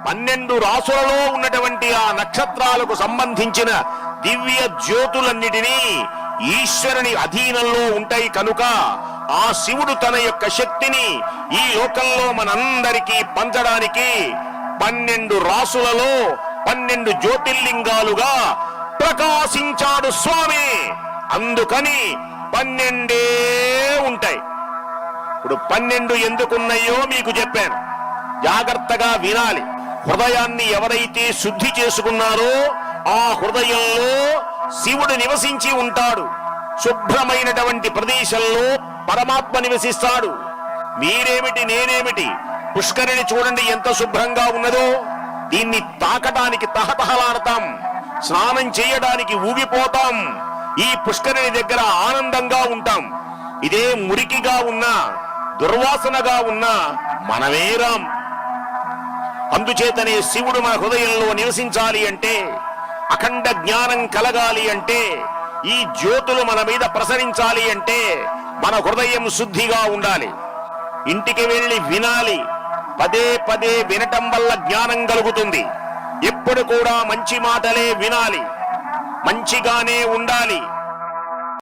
12 రాసులలో ఉన్నటువంటి ఆ నక్షత్రాలకు సంబంధించిన దివ్య జ్యోతులన్నిటినీ ఈశ్వరుని అధీనంలో ఉంటాయి కనుక ఆ శివుడు తన యొక్క శక్తిని ఈ లోకంలో మనందరికీ పంచడానికి 12 రాసులలో 12 జ్యోతిర్లింగాలుగా ప్రకాశించాడు స్వామి. అందుకని 12 ఉంటాయి. ఇప్పుడు 12 ఎందుకున్నాయో మీకు చెప్పాను, జాగ్రత్తగా వినాలి. హృదయాన్ని ఎవరైతే శుద్ధి చేసుకున్నారో ఆ హృదయంలో శివుడు నివసించి ఉంటాడు. శుభ్రమైనటువంటి ప్రదేశంలో పరమాత్మ నివసిస్తాడు. మీరేమిటి నేనేమిటి, పుష్కరిణి చూడండి ఎంత శుభ్రంగా ఉన్నదో. దీన్ని తాకటానికి తహతహలాడతాం, స్నానం చేయడానికి ఊగిపోతాం. ఈ పుష్కరిణి దగ్గర ఆనందంగా ఉంటాం. ఇదే మురికిగా ఉన్నా దుర్వాసనగా ఉన్నా మనమే రాం. అందుచేతనే శివుడు మన హృదయంలో నివసించాలి అంటే, అఖండ జ్ఞానం కలగాలి అంటే, ఈ జ్యోతులు మన మీద ప్రసరించాలి అంటే మన హృదయం శుద్ధిగా ఉండాలి. ఇంటికి వెళ్ళి వినాలి. పదే పదే వినటం వల్ల జ్ఞానం కలుగుతుంది. ఎప్పుడు కూడా మంచి మాటలే వినాలి, మంచిగానే ఉండాలి.